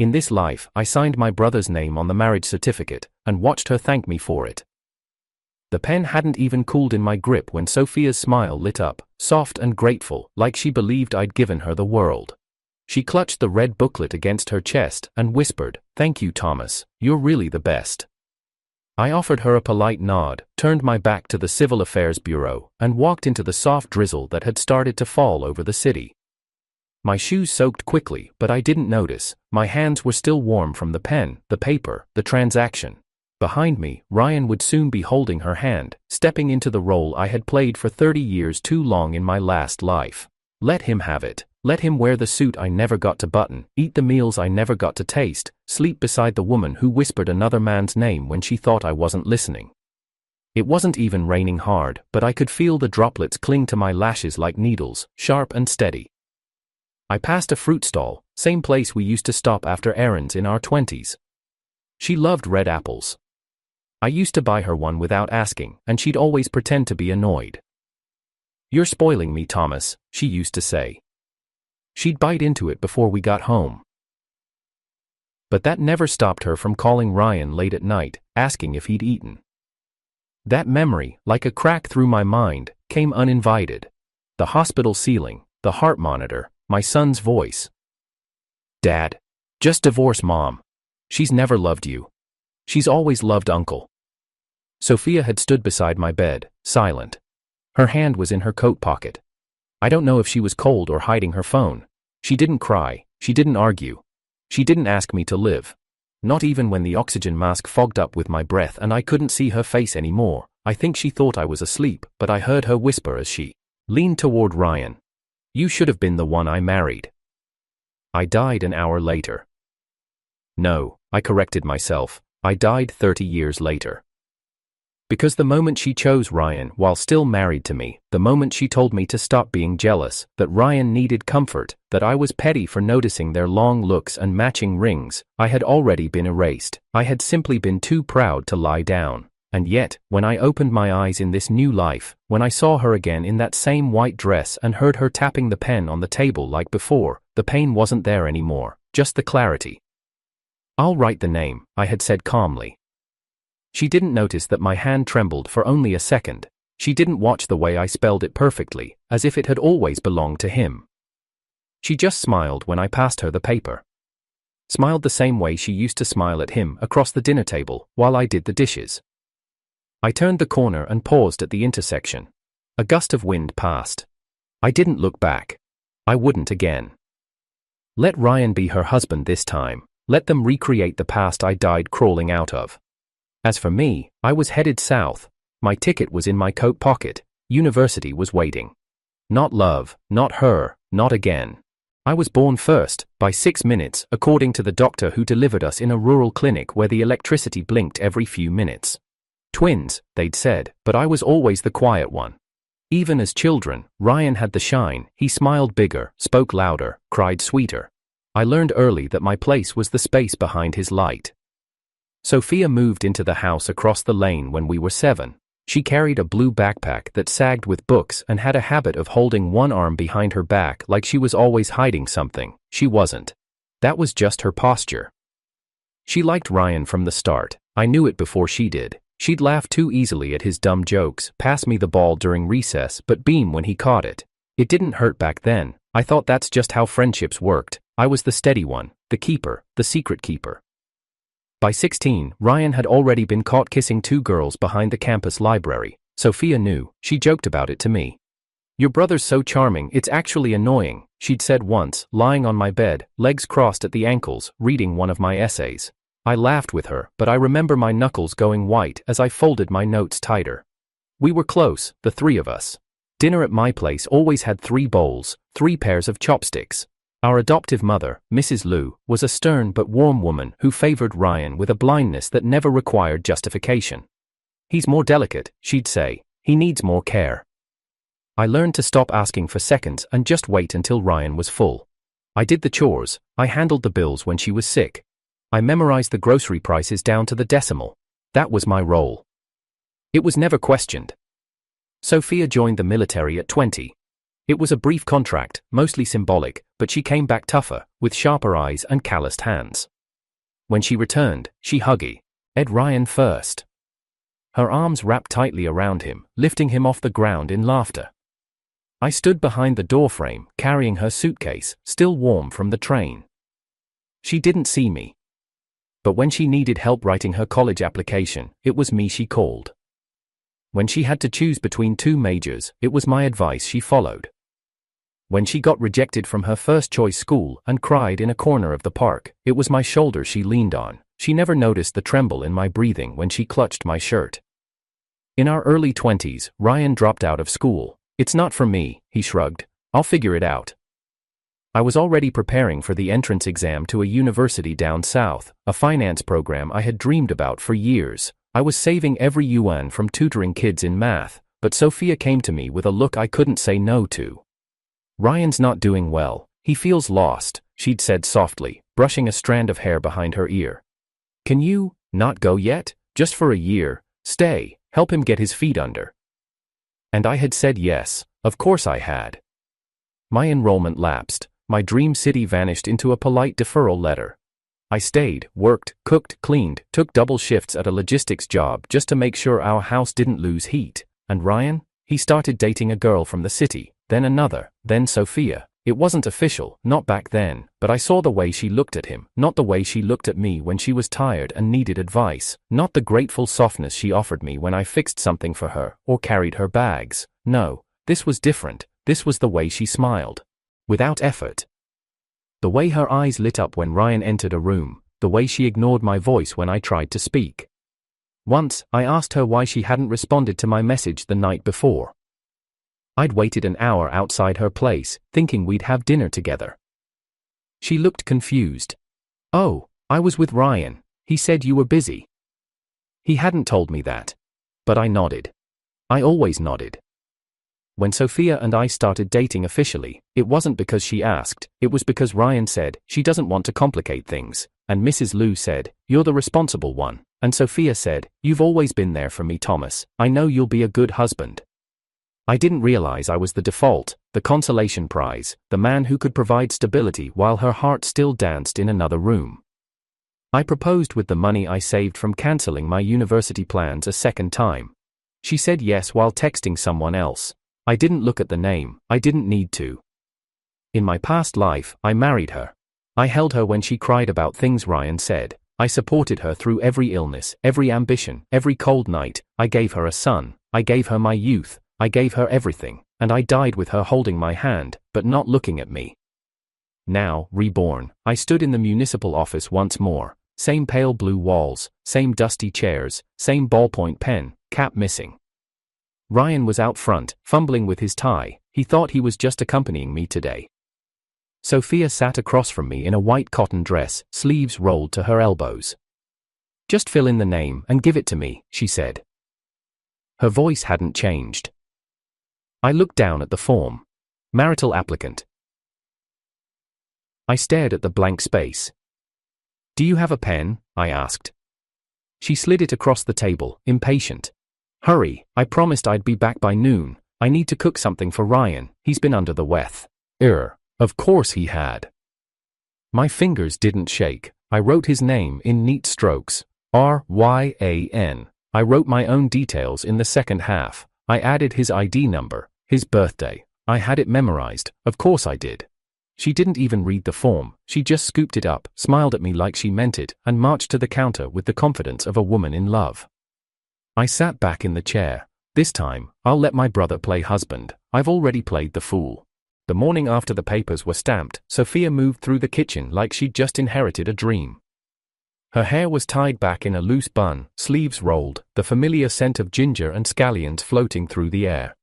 In this life, I signed my brother's name on the marriage certificate, and watched her thank me for it. The pen hadn't even cooled in my grip when Sophia's smile lit up, soft and grateful, like she believed I'd given her the world. She clutched the red booklet against her chest and whispered, "Thank you, Thomas, you're really the best." I offered her a polite nod, turned my back to the Civil Affairs Bureau, and walked into the soft drizzle that had started to fall over the city. My shoes soaked quickly, but I didn't notice. My hands were still warm from the pen, the paper, the transaction. Behind me, Ryan would soon be holding her hand, stepping into the role I had played for 30 years too long in my last life. Let him have it. Let him wear the suit I never got to button, eat the meals I never got to taste, sleep beside the woman who whispered another man's name when she thought I wasn't listening. It wasn't even raining hard, but I could feel the droplets cling to my lashes like needles, sharp and steady. I passed a fruit stall, same place we used to stop after errands in our 20s. She loved red apples. I used to buy her one without asking, and she'd always pretend to be annoyed. "You're spoiling me, Thomas," she used to say. She'd bite into it before we got home. But that never stopped her from calling Ryan late at night, asking if he'd eaten. That memory, like a crack through my mind, came uninvited. The hospital ceiling, the heart monitor, my son's voice. "Dad, just divorce Mom. She's never loved you. She's always loved Uncle." Sophia had stood beside my bed, silent. Her hand was in her coat pocket. I don't know if she was cold or hiding her phone. She didn't cry, she didn't argue. She didn't ask me to live. Not even when the oxygen mask fogged up with my breath and I couldn't see her face anymore. I think she thought I was asleep, but I heard her whisper as she leaned toward Ryan. "You should have been the one I married." I died an hour later. No, I corrected myself. I died 30 years later. Because the moment she chose Ryan while still married to me, the moment she told me to stop being jealous, that Ryan needed comfort, that I was petty for noticing their long looks and matching rings, I had already been erased. I had simply been too proud to lie down. And yet, when I opened my eyes in this new life, when I saw her again in that same white dress and heard her tapping the pen on the table like before, the pain wasn't there anymore, just the clarity. "I'll write the name," I had said calmly. She didn't notice that my hand trembled for only a second. She didn't watch the way I spelled it perfectly, as if it had always belonged to him. She just smiled when I passed her the paper. Smiled the same way she used to smile at him across the dinner table while I did the dishes. I turned the corner and paused at the intersection. A gust of wind passed. I didn't look back. I wouldn't again. Let Ryan be her husband this time. Let them recreate the past I died crawling out of. As for me, I was headed south. My ticket was in my coat pocket. University was waiting. Not love, not her, not again. I was born first, by 6 minutes, according to the doctor who delivered us in a rural clinic where the electricity blinked every few minutes. Twins, they'd said, but I was always the quiet one. Even as children, Ryan had the shine. He smiled bigger, spoke louder, cried sweeter. I learned early that my place was the space behind his light. Sophia moved into the house across the lane when we were 7. She carried a blue backpack that sagged with books and had a habit of holding one arm behind her back like she was always hiding something. She wasn't. That was just her posture. She liked Ryan from the start. I knew it before she did. She'd laugh too easily at his dumb jokes, pass me the ball during recess, but beam when he caught it. It didn't hurt back then. I thought that's just how friendships worked. I was the steady one, the keeper, the secret keeper. By 16, Ryan had already been caught kissing 2 girls behind the campus library. Sophia knew. She joked about it to me. "Your brother's so charming, it's actually annoying," she'd said once, lying on my bed, legs crossed at the ankles, reading one of my essays. I laughed with her, but I remember my knuckles going white as I folded my notes tighter. We were close, the 3 of us. Dinner at my place always had 3 bowls, 3 pairs of chopsticks. Our adoptive mother, Mrs. Liu, was a stern but warm woman who favored Ryan with a blindness that never required justification. "He's more delicate," she'd say. "He needs more care." I learned to stop asking for seconds and just wait until Ryan was full. I did the chores. I handled the bills when she was sick. I memorized the grocery prices down to the decimal. That was my role. It was never questioned. Sophia joined the military at 20. It was a brief contract, mostly symbolic, but she came back tougher, with sharper eyes and calloused hands. When she returned, she hugged Ed Ryan first. Her arms wrapped tightly around him, lifting him off the ground in laughter. I stood behind the doorframe, carrying her suitcase, still warm from the train. She didn't see me. But when she needed help writing her college application, it was me she called. When she had to choose between two majors, it was my advice she followed. When she got rejected from her first choice school and cried in a corner of the park, it was my shoulder she leaned on. She never noticed the tremble in my breathing when she clutched my shirt. In our early 20s, Ryan dropped out of school. It's not for me, he shrugged. I'll figure it out. I was already preparing for the entrance exam to a university down south, a finance program I had dreamed about for years. I was saving every yuan from tutoring kids in math, but Sophia came to me with a look I couldn't say no to. Ryan's not doing well, he feels lost, she'd said softly, brushing a strand of hair behind her ear. Can you not go yet? Just for a year, stay, help him get his feet under. And I had said yes, of course I had. My enrollment lapsed, my dream city vanished into a polite deferral letter. I stayed, worked, cooked, cleaned, took double shifts at a logistics job just to make sure our house didn't lose heat. And Ryan? He started dating a girl from the city, then another, then Sophia. It wasn't official, not back then, but I saw the way she looked at him, not the way she looked at me when she was tired and needed advice, not the grateful softness she offered me when I fixed something for her or carried her bags. No, this was different. This was the way she smiled. Without effort. The way her eyes lit up when Ryan entered a room, the way she ignored my voice when I tried to speak. Once, I asked her why she hadn't responded to my message the night before. I'd waited an hour outside her place, thinking we'd have dinner together. She looked confused. Oh, I was with Ryan. He said you were busy. He hadn't told me that. But I nodded. I always nodded. When Sophia and I started dating officially, it wasn't because she asked, it was because Ryan said, she doesn't want to complicate things, and Mrs. Liu said, you're the responsible one, and Sophia said, you've always been there for me, Thomas, I know you'll be a good husband. I didn't realize I was the default, the consolation prize, the man who could provide stability while her heart still danced in another room. I proposed with the money I saved from canceling my university plans a second time. She said yes while texting someone else. I didn't look at the name, I didn't need to. In my past life, I married her. I held her when she cried about things Ryan said. I supported her through every illness, every ambition, every cold night. I gave her a son, I gave her my youth, I gave her everything, and I died with her holding my hand, but not looking at me. Now, reborn, I stood in the municipal office once more. Same pale blue walls, same dusty chairs, same ballpoint pen, cap missing. Ryan was out front, fumbling with his tie. He thought he was just accompanying me today. Sophia sat across from me in a white cotton dress, sleeves rolled to her elbows. Just fill in the name and give it to me, she said. Her voice hadn't changed. I looked down at the form. Marital applicant. I stared at the blank space. Do you have a pen? I asked. She slid it across the table, impatient. Hurry, I promised I'd be back by noon. I need to cook something for Ryan, he's been under the weather. Of course he had. My fingers didn't shake. I wrote his name in neat strokes. Ryan. I wrote my own details in the second half. I added his ID number, his birthday. I had it memorized, of course I did. She didn't even read the form, she just scooped it up, smiled at me like she meant it, and marched to the counter with the confidence of a woman in love. I sat back in the chair. This time, I'll let my brother play husband. I've already played the fool. The morning after the papers were stamped, Sophia moved through the kitchen like she'd just inherited a dream. Her hair was tied back in a loose bun, sleeves rolled, the familiar scent of ginger and scallions floating through the air.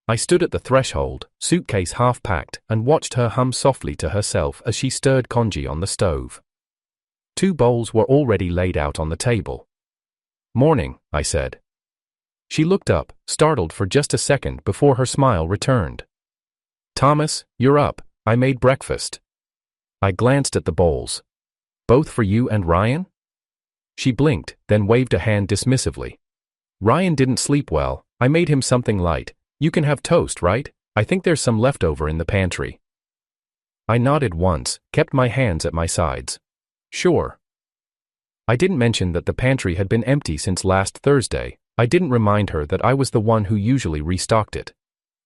I stood at the threshold, suitcase half packed, and watched her hum softly to herself as she stirred congee on the stove. 2 bowls were already laid out on the table. Morning, I said. She looked up, startled for just a second before her smile returned. Thomas, you're up. I made breakfast. I glanced at the bowls. Both for you and Ryan? She blinked, then waved a hand dismissively. Ryan didn't sleep well. I made him something light. You can have toast, right? I think there's some leftover in the pantry. I nodded once, kept my hands at my sides. Sure. I didn't mention that the pantry had been empty since last Thursday. I didn't remind her that I was the one who usually restocked it.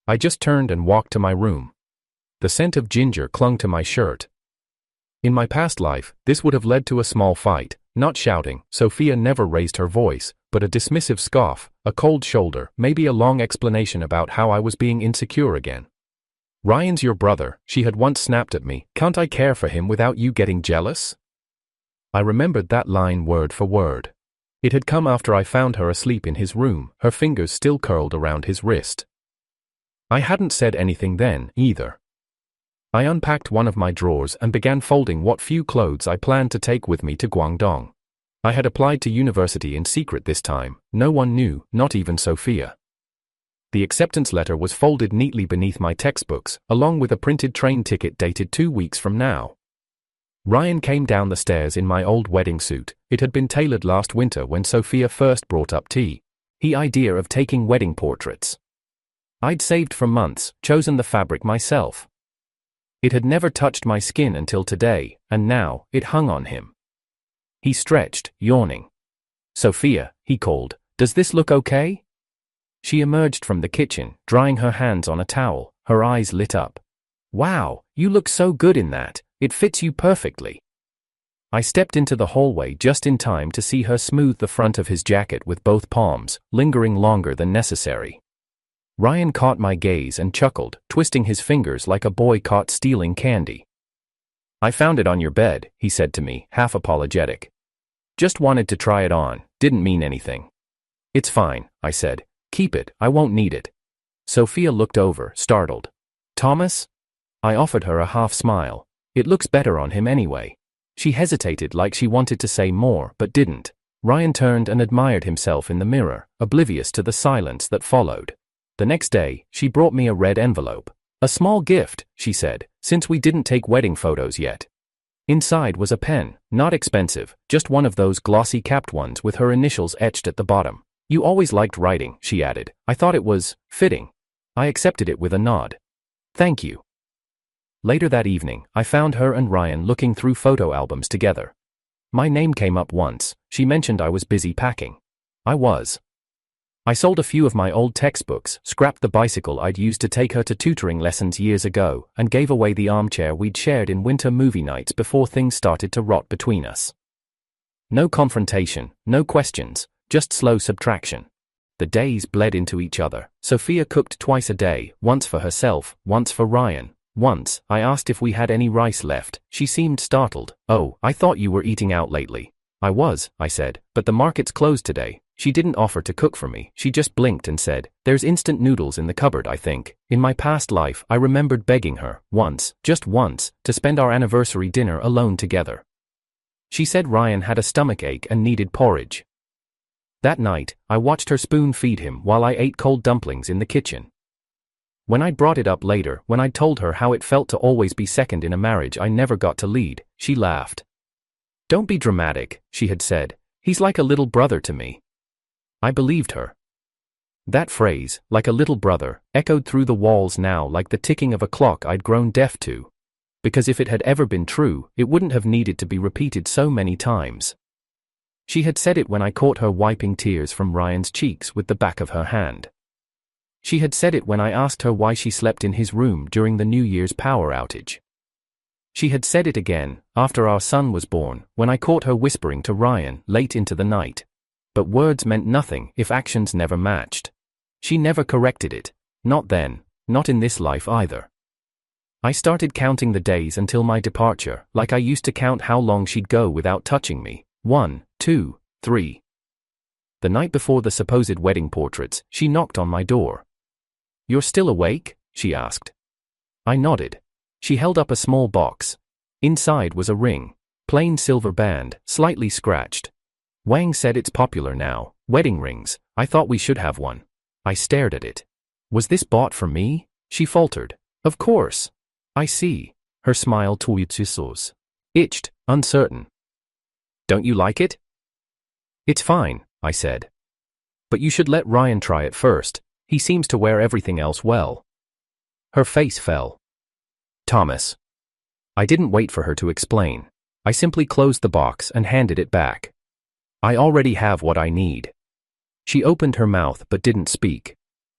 I just turned and walked to my room. The scent of ginger clung to my shirt. In my past life, this would have led to a small fight, not shouting. Sophia never raised her voice, but a dismissive scoff, a cold shoulder, maybe a long explanation about how I was being insecure again. Ryan's your brother, she had once snapped at me. Can't I care for him without you getting jealous? I remembered that line word for word. It had come after I found her asleep in his room, her fingers still curled around his wrist. I hadn't said anything then, either. I unpacked one of my drawers and began folding what few clothes I planned to take with me to Guangdong. I had applied to university in secret this time. No one knew, not even Sophia. The acceptance letter was folded neatly beneath my textbooks, along with a printed train ticket dated 2 weeks from now. Ryan came down the stairs in my old wedding suit. It had been tailored last winter when Sophia first brought up the idea of taking wedding portraits. I'd saved for months, chosen the fabric myself. It had never touched my skin until today, and now, it hung on him. He stretched, yawning. Sophia, he called, does this look okay? She emerged from the kitchen, drying her hands on a towel, her eyes lit up. Wow, you look so good in that, it fits you perfectly. I stepped into the hallway just in time to see her smooth the front of his jacket with both palms, lingering longer than necessary. Ryan caught my gaze and chuckled, twisting his fingers like a boy caught stealing candy. I found it on your bed, he said to me, half apologetic. Just wanted to try it on, didn't mean anything. It's fine, I said. Keep it, I won't need it. Sophia looked over, startled. Thomas? I offered her a half smile. It looks better on him anyway. She hesitated like she wanted to say more, but didn't. Ryan turned and admired himself in the mirror, oblivious to the silence that followed. The next day, she brought me a red envelope. A small gift, she said, since we didn't take wedding photos yet. Inside was a pen, not expensive, just one of those glossy capped ones with her initials etched at the bottom. You always liked writing, she added. I thought it was fitting. I accepted it with a nod. Thank you. Later that evening, I found her and Ryan looking through photo albums together. My name came up once. She mentioned I was busy packing. I was. I sold a few of my old textbooks, scrapped the bicycle I'd used to take her to tutoring lessons years ago, and gave away the armchair we'd shared in winter movie nights before things started to rot between us. No confrontation, no questions, just slow subtraction. The days bled into each other. Sophia cooked twice a day, once for herself, once for Ryan. Once, I asked if we had any rice left. She seemed startled. Oh, I thought you were eating out lately. I was, I said, but the market's closed today. She didn't offer to cook for me. She just blinked and said, there's instant noodles in the cupboard, I think. In my past life, I remembered begging her, once, just once, to spend our anniversary dinner alone together. She said Ryan had a stomachache and needed porridge. That night, I watched her spoon feed him while I ate cold dumplings in the kitchen. When I'd brought it up later, when I'd told her how it felt to always be second in a marriage I never got to lead, she laughed. Don't be dramatic, she had said. He's like a little brother to me. I believed her. That phrase, like a little brother, echoed through the walls now like the ticking of a clock I'd grown deaf to. Because if it had ever been true, it wouldn't have needed to be repeated so many times. She had said it when I caught her wiping tears from Ryan's cheeks with the back of her hand. She had said it when I asked her why she slept in his room during the New Year's power outage. She had said it again, after our son was born, when I caught her whispering to Ryan late into the night. But words meant nothing if actions never matched. She never corrected it. Not then, not in this life either. I started counting the days until my departure, like I used to count how long she'd go without touching me. 1, 2, 3. The night before the supposed wedding portraits, she knocked on my door. You're still awake? She asked. I nodded. She held up a small box. Inside was a ring. Plain silver band, slightly scratched. Wang said it's popular now. Wedding rings. I thought we should have one. I stared at it. Was this bought for me? She faltered. Of course. I see. Her smile itched, uncertain. Don't you like it? It's fine, I said. But you should let Ryan try it first. He seems to wear everything else well. Her face fell. Thomas. I didn't wait for her to explain. I simply closed the box and handed it back. I already have what I need. She opened her mouth but didn't speak.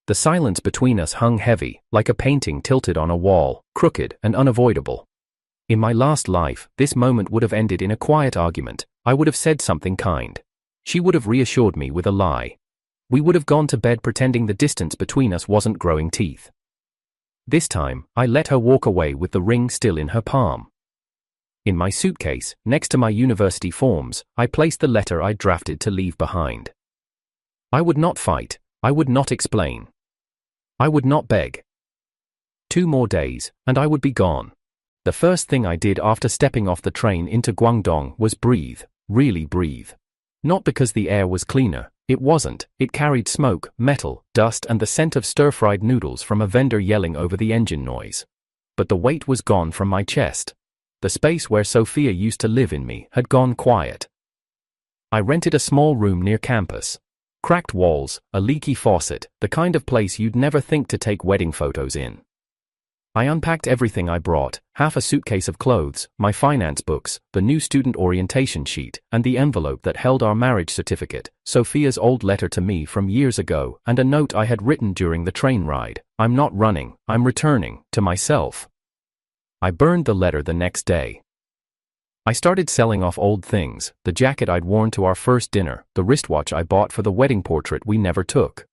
The silence between us hung heavy, like a painting tilted on a wall, crooked and unavoidable. In my last life, this moment would have ended in a quiet argument. I would have said something kind. She would have reassured me with a lie. We would have gone to bed pretending the distance between us wasn't growing teeth. This time, I let her walk away with the ring still in her palm. In my suitcase, next to my university forms, I placed the letter I drafted to leave behind. I would not fight. I would not explain. I would not beg. 2 more days, and I would be gone. The first thing I did after stepping off the train into Guangdong was breathe, really breathe. Not because the air was cleaner, it wasn't. It carried smoke, metal, dust and the scent of stir-fried noodles from a vendor yelling over the engine noise. But the weight was gone from my chest. The space where Sophia used to live in me had gone quiet. I rented a small room near campus. Cracked walls, a leaky faucet, the kind of place you'd never think to take wedding photos in. I unpacked everything I brought, half a suitcase of clothes, my finance books, the new student orientation sheet, and the envelope that held our marriage certificate, Sophia's old letter to me from years ago, and a note I had written during the train ride. I'm not running, I'm returning, to myself. I burned the letter the next day. I started selling off old things, the jacket I'd worn to our first dinner, the wristwatch I bought for the wedding portrait we never took.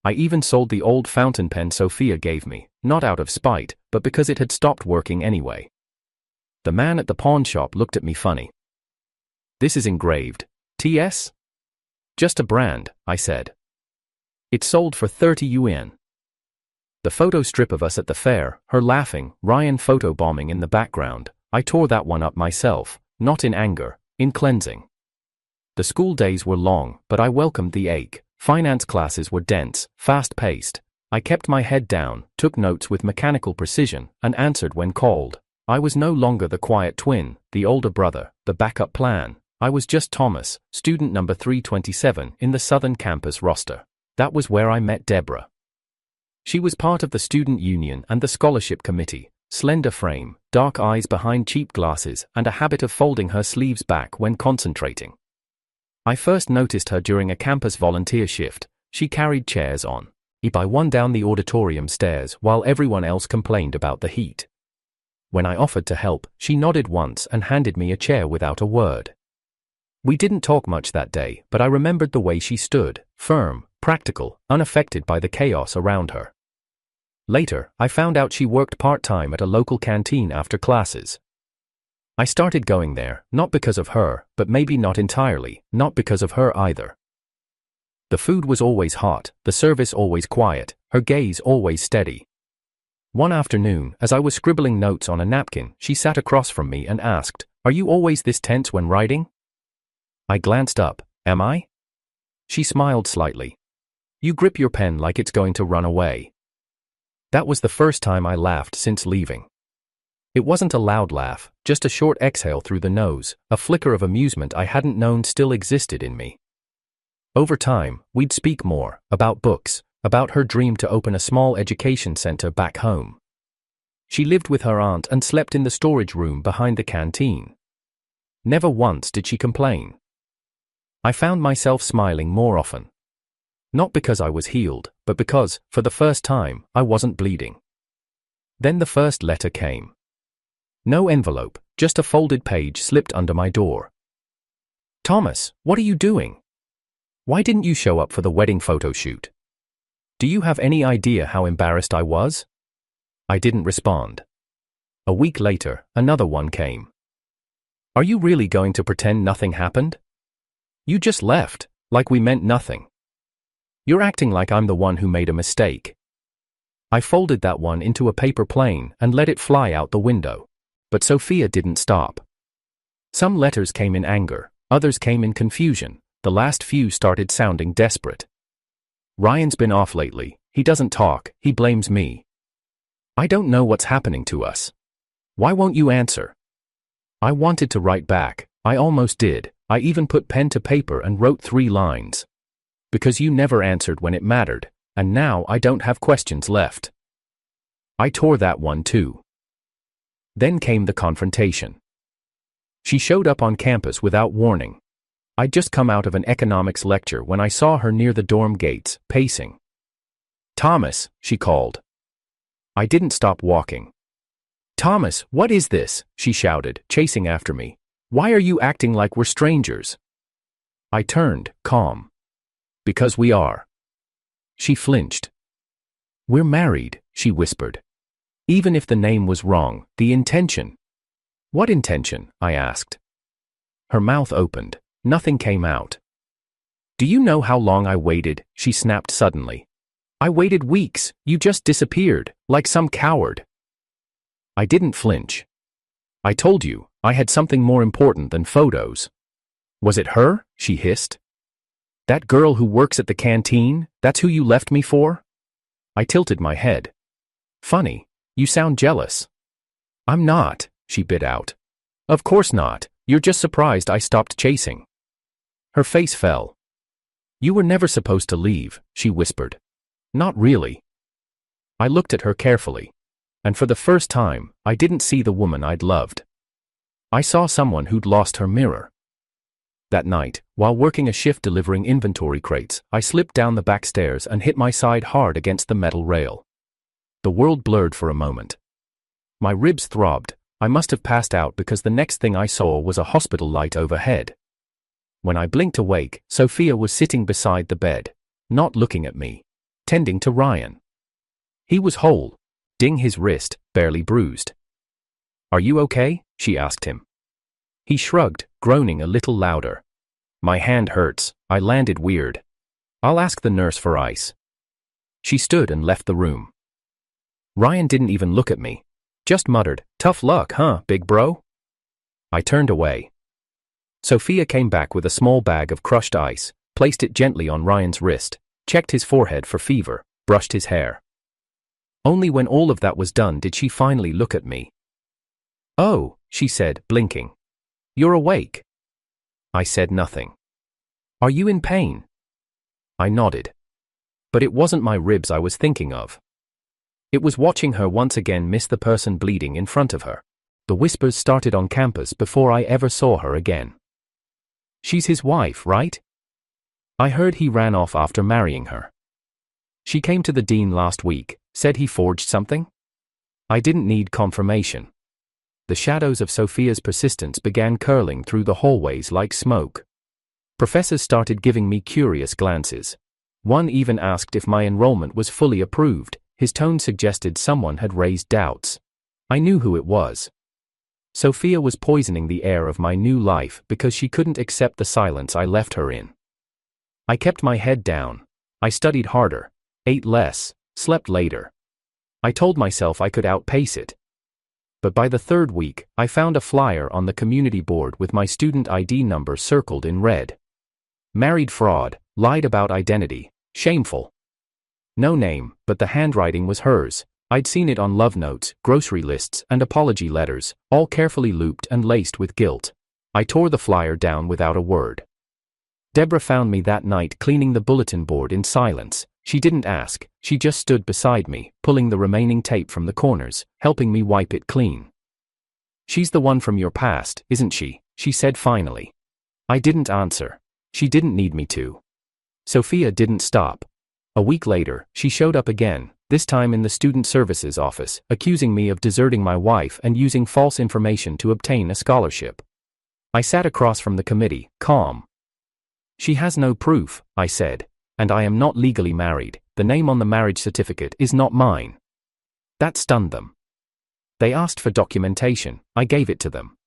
I even sold the old fountain pen Sophia gave me, not out of spite, but because it had stopped working anyway. The man at the pawn shop looked at me funny. This is engraved. TS? Just a brand, I said. It sold for 30 yuan. The photo strip of us at the fair, her laughing, Ryan photobombing in the background, I tore that one up myself, not in anger, in cleansing. The school days were long, but I welcomed the ache. Finance classes were dense, fast-paced. I kept my head down, took notes with mechanical precision, and answered when called. I was no longer the quiet twin, the older brother, the backup plan. I was just Thomas, student number 327 in the Southern Campus roster. That was where I met Deborah. She was part of the student union and the scholarship committee, slender frame, dark eyes behind cheap glasses, and a habit of folding her sleeves back when concentrating. I first noticed her during a campus volunteer shift. She carried chairs on. I one down the auditorium stairs while everyone else complained about the heat. When I offered to help, she nodded once and handed me a chair without a word. We didn't talk much that day, but I remembered the way she stood, firm, practical, unaffected by the chaos around her. Later, I found out she worked part-time at a local canteen after classes. I started going there, not because of her, but maybe not entirely, not because of her either. The food was always hot, the service always quiet, her gaze always steady. One afternoon, as I was scribbling notes on a napkin, she sat across from me and asked, "Are you always this tense when writing?" I glanced up. "Am I?" She smiled slightly. "You grip your pen like it's going to run away." That was the first time I laughed since leaving. It wasn't a loud laugh, just a short exhale through the nose, a flicker of amusement I hadn't known still existed in me. Over time, we'd speak more, about books, about her dream to open a small education center back home. She lived with her aunt and slept in the storage room behind the canteen. Never once did she complain. I found myself smiling more often. Not because I was healed, but because, for the first time, I wasn't bleeding. Then the first letter came. No envelope, just a folded page slipped under my door. "Thomas, what are you doing? Why didn't you show up for the wedding photo shoot? Do you have any idea how embarrassed I was?" I didn't respond. A week later, another one came. "Are you really going to pretend nothing happened? You just left, like we meant nothing. You're acting like I'm the one who made a mistake." I folded that one into a paper plane and let it fly out the window. But Sophia didn't stop. Some letters came in anger, others came in confusion. The last few started sounding desperate. "Ryan's been off lately, he doesn't talk, he blames me. I don't know what's happening to us. Why won't you answer?" I wanted to write back, I almost did. I even put pen to paper and wrote 3 lines. "Because you never answered when it mattered, and now I don't have questions left." I tore that one too. Then came the confrontation. She showed up on campus without warning. I'd just come out of an economics lecture when I saw her near the dorm gates, pacing. "Thomas," she called. I didn't stop walking. "Thomas, what is this?" she shouted, chasing after me. "Why are you acting like we're strangers?" I turned, calm. "Because we are." She flinched. "We're married," she whispered. Even if the name was wrong, the intention. "What intention?" I asked. Her mouth opened. Nothing came out. "Do you know how long I waited?" she snapped suddenly. "I waited weeks. You just disappeared, like some coward." I didn't flinch. "I told you, I had something more important than photos." "Was it her?" she hissed. "That girl who works at the canteen, that's who you left me for?" I tilted my head. "Funny, you sound jealous." "I'm not," she bit out. "Of course not, you're just surprised I stopped chasing." Her face fell. "You were never supposed to leave," she whispered. "Not really." I looked at her carefully. And for the first time, I didn't see the woman I'd loved. I saw someone who'd lost her mirror. That night, while working a shift delivering inventory crates, I slipped down the back stairs and hit my side hard against the metal rail. The world blurred for a moment. My ribs throbbed. I must have passed out because the next thing I saw was a hospital light overhead. When I blinked awake, Sophia was sitting beside the bed, not looking at me, tending to Ryan. He was whole, ding his wrist, barely bruised. "Are you okay?" she asked him. He shrugged, groaning a little louder. "My hand hurts," I landed weird. "I'll ask the nurse for ice." She stood and left the room. Ryan didn't even look at me, just muttered, "Tough luck, huh, big bro?" I turned away. Sophia came back with a small bag of crushed ice, placed it gently on Ryan's wrist, checked his forehead for fever, brushed his hair. Only when all of that was done did she finally look at me. "Oh," she said, blinking. "You're awake." I said nothing. "Are you in pain?" I nodded. But it wasn't my ribs I was thinking of. It was watching her once again miss the person bleeding in front of her. The whispers started on campus before I ever saw her again. "She's his wife, right? I heard he ran off after marrying her. She came to the dean last week, said he forged something?" I didn't need confirmation. The shadows of Sophia's persistence began curling through the hallways like smoke. Professors started giving me curious glances. One even asked if my enrollment was fully approved. His tone suggested someone had raised doubts. I knew who it was. Sophia was poisoning the air of my new life because she couldn't accept the silence I left her in. I kept my head down. I studied harder, ate less, slept later. I told myself I could outpace it. But by the third week, I found a flyer on the community board with my student ID number circled in red. Married fraud, lied about identity, shameful. No name, but the handwriting was hers. I'd seen it on love notes, grocery lists, and apology letters, all carefully looped and laced with guilt. I tore the flyer down without a word. Deborah found me that night cleaning the bulletin board in silence. She didn't ask, she just stood beside me, pulling the remaining tape from the corners, helping me wipe it clean. "She's the one from your past, isn't she?" she said finally. I didn't answer. She didn't need me to. Sophia didn't stop. A week later, she showed up again, this time in the student services office, accusing me of deserting my wife and using false information to obtain a scholarship. I sat across from the committee, calm. "She has no proof," I said, "and I am not legally married. The name on the marriage certificate is not mine." That stunned them. They asked for documentation. I gave it to them.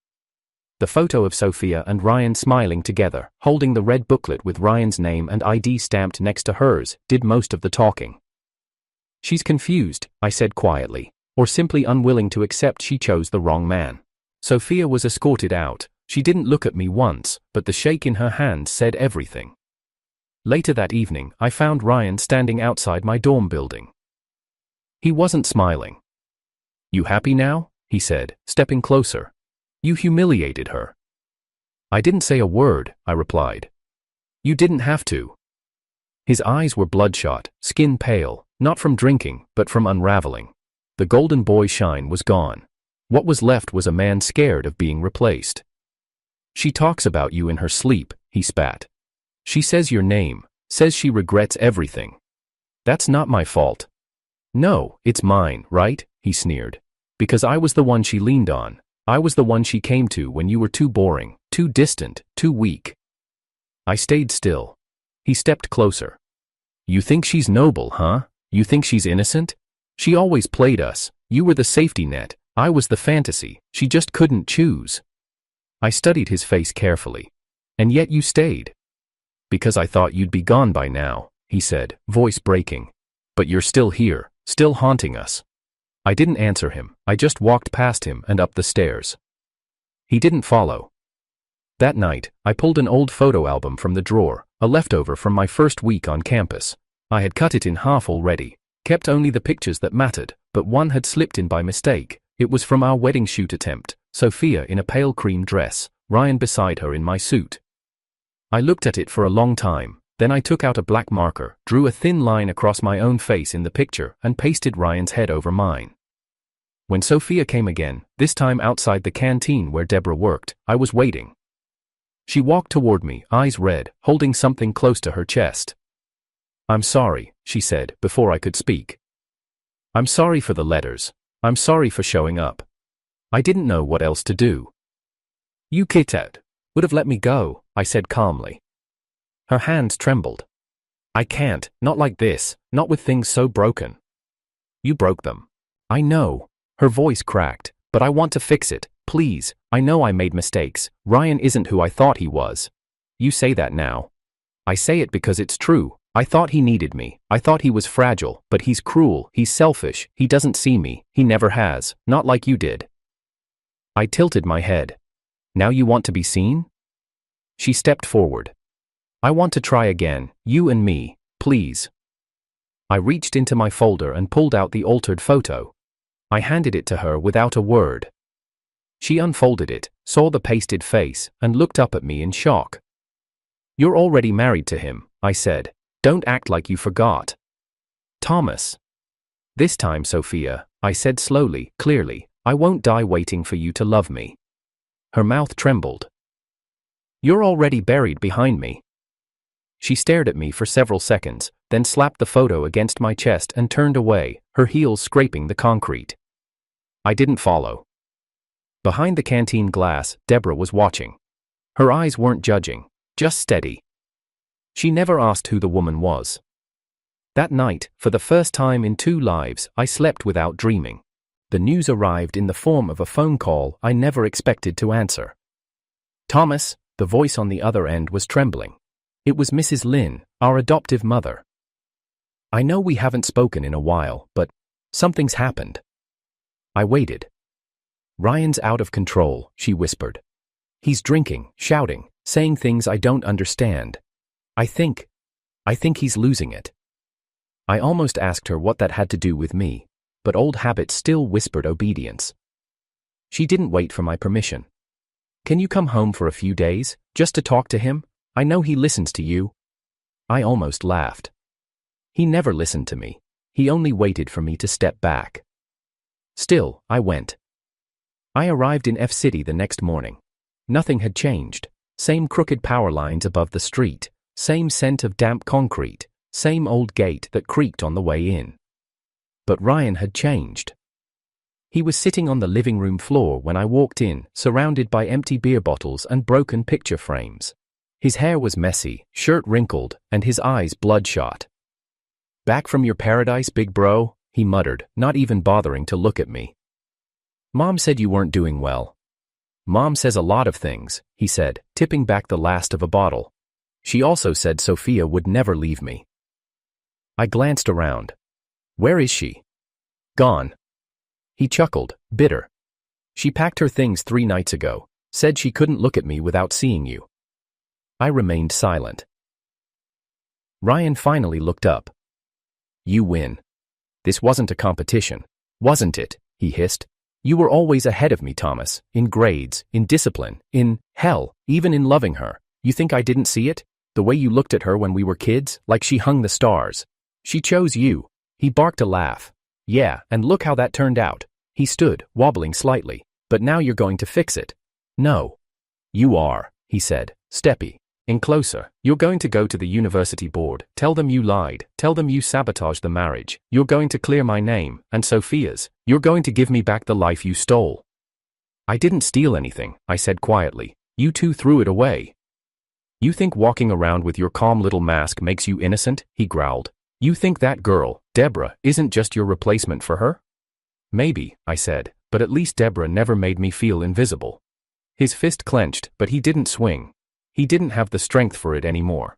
The photo of Sophia and Ryan smiling together, holding the red booklet with Ryan's name and ID stamped next to hers, did most of the talking. "She's confused," I said quietly, "or simply unwilling to accept she chose the wrong man." Sophia was escorted out. She didn't look at me once, but the shake in her hand said everything. Later that evening, I found Ryan standing outside my dorm building. He wasn't smiling. "You happy now?" he said, stepping closer. "You humiliated her." "I didn't say a word," I replied. "You didn't have to." His eyes were bloodshot, skin pale, not from drinking, but from unraveling. The golden boy shine was gone. What was left was a man scared of being replaced. She talks about you in her sleep, he spat. She says your name, says she regrets everything. That's not my fault. No, it's mine, right? He sneered. Because I was the one she leaned on. I was the one she came to when you were too boring, too distant, too weak. I stayed still. He stepped closer. You think she's noble, huh? You think she's innocent? She always played us. You were the safety net. I was the fantasy. She just couldn't choose. I studied his face carefully. And yet you stayed. Because I thought you'd be gone by now, he said, voice breaking. But you're still here, still haunting us. I didn't answer him. I just walked past him and up the stairs. He didn't follow. That night, I pulled an old photo album from the drawer, a leftover from my first week on campus. I had cut it in half already, kept only the pictures that mattered, but one had slipped in by mistake. It was from our wedding shoot attempt, Sophia in a pale cream dress, Ryan beside her in my suit. I looked at it for a long time, then I took out a black marker, drew a thin line across my own face in the picture, and pasted Ryan's head over mine. When Sophia came again, this time outside the canteen where Deborah worked, I was waiting. She walked toward me, eyes red, holding something close to her chest. I'm sorry, she said, before I could speak. I'm sorry for the letters. I'm sorry for showing up. I didn't know what else to do. You kidnapped. Would have let me go, I said calmly. Her hands trembled. I can't, not like this, not with things so broken. You broke them. I know. Her voice cracked, but I want to fix it, please. I know I made mistakes. Ryan isn't who I thought he was. You say that now. I say it because it's true. I thought he needed me. I thought he was fragile, but he's cruel, he's selfish, he doesn't see me, he never has, not like you did. I tilted my head. Now you want to be seen? She stepped forward. I want to try again, you and me, please. I reached into my folder and pulled out the altered photo. I handed it to her without a word. She unfolded it, saw the pasted face, and looked up at me in shock. You're already married to him, I said. Don't act like you forgot. Thomas. This time, Sophia, I said slowly, clearly, I won't die waiting for you to love me. Her mouth trembled. You're already buried behind me. She stared at me for several seconds, then slapped the photo against my chest and turned away, her heels scraping the concrete. I didn't follow. Behind the canteen glass, Deborah was watching. Her eyes weren't judging, just steady. She never asked who the woman was. That night, for the first time in 2 lives, I slept without dreaming. The news arrived in the form of a phone call I never expected to answer. Thomas, the voice on the other end was trembling. It was Mrs. Lynn, our adoptive mother. I know we haven't spoken in a while, but something's happened. I waited. Ryan's out of control, she whispered. He's drinking, shouting, saying things I don't understand. I think he's losing it. I almost asked her what that had to do with me, but old habit still whispered obedience. She didn't wait for my permission. Can you come home for a few days, just to talk to him? I know he listens to you. I almost laughed. He never listened to me. He only waited for me to step back. Still, I went. I arrived in F City the next morning. Nothing had changed. Same crooked power lines above the street. Same scent of damp concrete, same old gate that creaked on the way in. But Ryan had changed. He was sitting on the living room floor when I walked in, surrounded by empty beer bottles and broken picture frames. His hair was messy, shirt wrinkled, and his eyes bloodshot. Back from your paradise, big bro? He muttered, not even bothering to look at me. Mom said you weren't doing well. Mom says a lot of things, he said, tipping back the last of a bottle. She also said Sophia would never leave me. I glanced around. Where is she? Gone. He chuckled, bitter. She packed her things 3 nights ago, said she couldn't look at me without seeing you. I remained silent. Ryan finally looked up. You win. This wasn't a competition, wasn't it? He hissed. You were always ahead of me, Thomas, in grades, in discipline, hell, even in loving her. You think I didn't see it? The way you looked at her when we were kids, like she hung the stars. She chose you. He barked a laugh. Yeah, and look how that turned out. He stood, wobbling slightly. But now you're going to fix it. No. You are, he said, stepping in closer. You're going to go to the university board, tell them you lied, tell them you sabotaged the marriage. You're going to clear my name, and Sophia's. You're going to give me back the life you stole. I didn't steal anything, I said quietly. You two threw it away. You think walking around with your calm little mask makes you innocent? He growled. You think that girl, Deborah, isn't just your replacement for her? Maybe, I said, but at least Deborah never made me feel invisible. His fist clenched, but he didn't swing. He didn't have the strength for it anymore.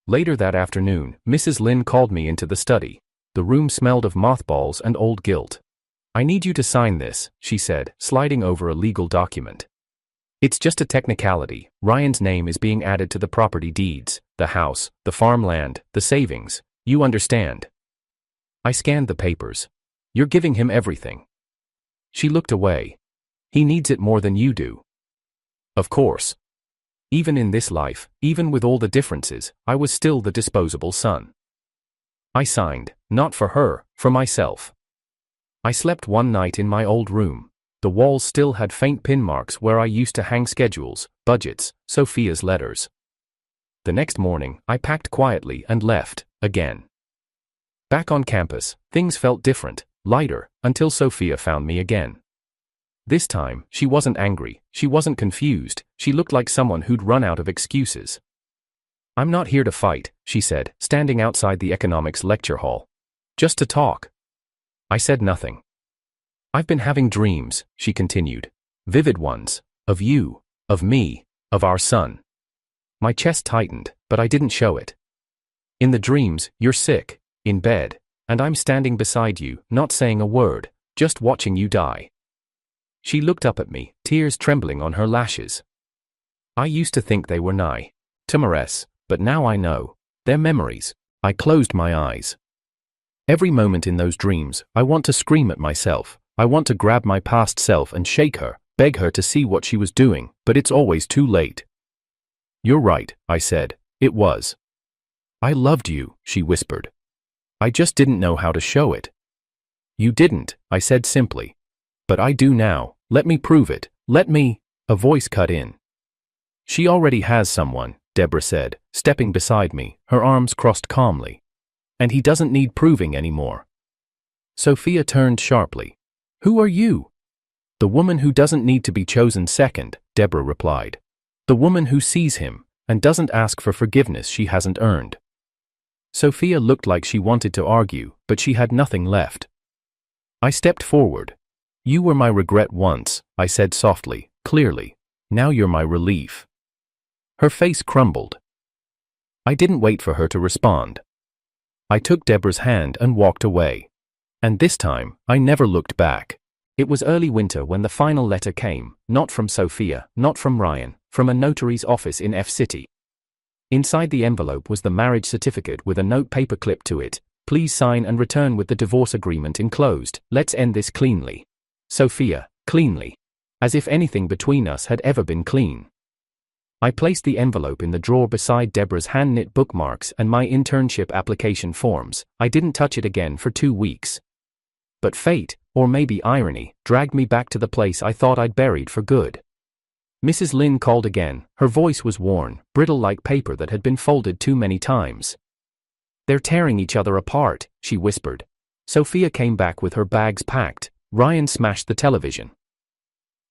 Later that afternoon, Mrs. Lin called me into the study. The room smelled of mothballs and old guilt. I need you to sign this, she said, sliding over a legal document. It's just a technicality. Ryan's name is being added to the property deeds, the house, the farmland, the savings. You understand. I scanned the papers. You're giving him everything. She looked away. He needs it more than you do. Of course. Even in this life, even with all the differences, I was still the disposable son. I signed, not for her, for myself. I slept one night in my old room. The walls still had faint pin marks where I used to hang schedules, budgets, Sophia's letters. The next morning, I packed quietly and left, again. Back on campus, things felt different, lighter, until Sophia found me again. This time, she wasn't angry, she wasn't confused, she looked like someone who'd run out of excuses. I'm not here to fight, she said, standing outside the economics lecture hall. Just to talk. I said nothing. I've been having dreams, she continued. Vivid ones. Of you. Of me. Of our son. My chest tightened, but I didn't show it. In the dreams, you're sick, in bed, and I'm standing beside you, not saying a word, just watching you die. She looked up at me, tears trembling on her lashes. I used to think they were nightmares, but now I know. They're memories. I closed my eyes. Every moment in those dreams, I want to scream at myself. I want to grab my past self and shake her, beg her to see what she was doing, but it's always too late. You're right, I said. It was. I loved you, she whispered. I just didn't know how to show it. You didn't, I said simply. But I do now. Let me prove it. Let me. A voice cut in. She already has someone, Deborah said, stepping beside me, her arms crossed calmly. And he doesn't need proving anymore. Sophia turned sharply. Who are you? The woman who doesn't need to be chosen second, Deborah replied. The woman who sees him, and doesn't ask for forgiveness she hasn't earned. Sophia looked like she wanted to argue, but she had nothing left. I stepped forward. You were my regret once, I said softly, clearly. Now you're my relief. Her face crumbled. I didn't wait for her to respond. I took Deborah's hand and walked away. And this time, I never looked back. It was early winter when the final letter came, not from Sophia, not from Ryan, from a notary's office in F City. Inside the envelope was the marriage certificate with a note paper clipped to it. Please sign and return with the divorce agreement enclosed. Let's end this cleanly. Sophia, cleanly. As if anything between us had ever been clean. I placed the envelope in the drawer beside Deborah's hand-knit bookmarks and my internship application forms. I didn't touch it again for 2 weeks. But fate, or maybe irony, dragged me back to the place I thought I'd buried for good. Mrs. Lin called again. Her voice was worn, brittle like paper that had been folded too many times. They're tearing each other apart, she whispered. Sophia came back with her bags packed. Ryan smashed the television.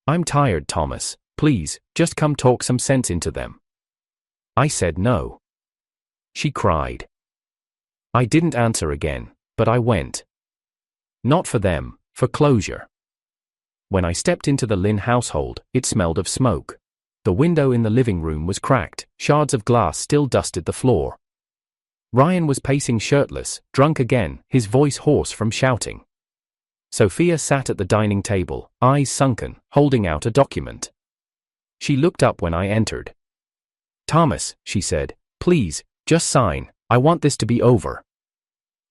I'm tired, Thomas. Please, just come talk some sense into them. I said no. She cried. I didn't answer again, but I went. Not for them, for closure. When I stepped into the Lin household, it smelled of smoke. The window in the living room was cracked, shards of glass still dusted the floor. Ryan was pacing shirtless, drunk again, his voice hoarse from shouting. Sophia sat at the dining table, eyes sunken, holding out a document. She looked up when I entered. Thomas, she said, please, just sign. I want this to be over.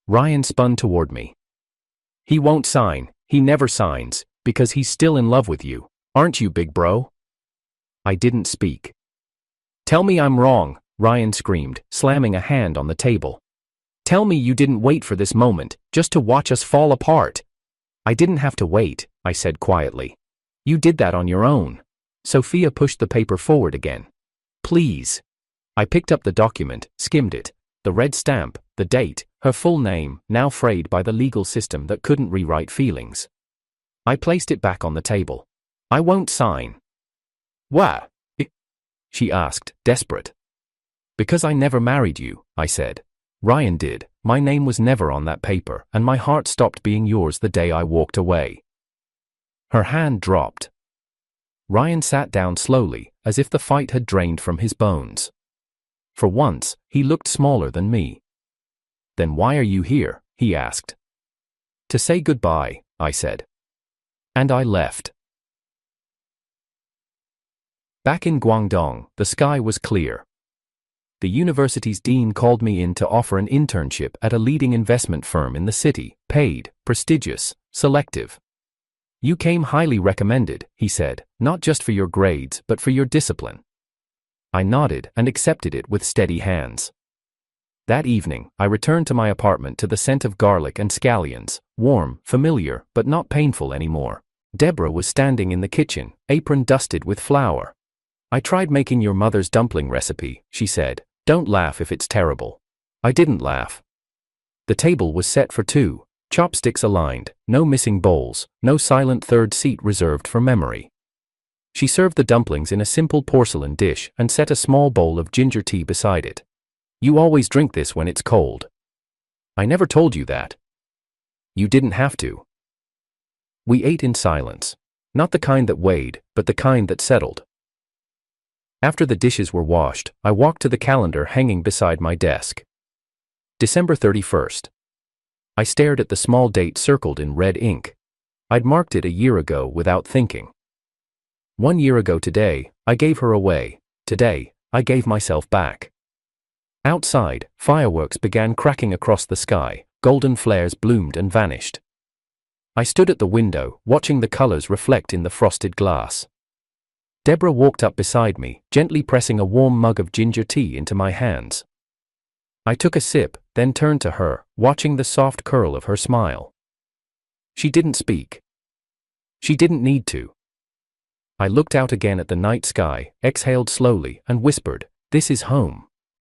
Ryan spun toward me. He won't sign, he never signs, because he's still in love with you, aren't you, big bro? I didn't speak. Tell me I'm wrong, Ryan screamed, slamming a hand on the table. Tell me you didn't wait for this moment, just to watch us fall apart. I didn't have to wait, I said quietly. You did that on your own. Sophia pushed the paper forward again. Please. I picked up the document, skimmed it. The red stamp, the date, her full name, now frayed by the legal system that couldn't rewrite feelings. I placed it back on the table. I won't sign. Why? She asked, desperate. Because I never married you, I said. Ryan did. My name was never on that paper, and my heart stopped being yours the day I walked away. Her hand dropped. Ryan sat down slowly, as if the fight had drained from his bones. For once, he looked smaller than me. Then why are you here? He asked. To say goodbye, I said. And I left. Back in Guangdong, the sky was clear. The university's dean called me in to offer an internship at a leading investment firm in the city, paid, prestigious, selective. You came highly recommended, he said, not just for your grades but for your discipline. I nodded and accepted it with steady hands. That evening, I returned to my apartment to the scent of garlic and scallions, warm, familiar, but not painful anymore. Deborah was standing in the kitchen, apron dusted with flour. I tried making your mother's dumpling recipe, she said. Don't laugh if it's terrible. I didn't laugh. The table was set for two, chopsticks aligned, no missing bowls, no silent third seat reserved for memory. She served the dumplings in a simple porcelain dish and set a small bowl of ginger tea beside it. You always drink this when it's cold. I never told you that. You didn't have to. We ate in silence. Not the kind that weighed, but the kind that settled. After the dishes were washed, I walked to the calendar hanging beside my desk. December 31st. I stared at the small date circled in red ink. I'd marked it a year ago without thinking. 1 year ago today, I gave her away. Today, I gave myself back. Outside, fireworks began cracking across the sky, golden flares bloomed and vanished. I stood at the window, watching the colors reflect in the frosted glass. Deborah walked up beside me, gently pressing a warm mug of ginger tea into my hands. I took a sip, then turned to her, watching the soft curl of her smile. She didn't speak. She didn't need to. I looked out again at the night sky, exhaled slowly, and whispered, "This is home."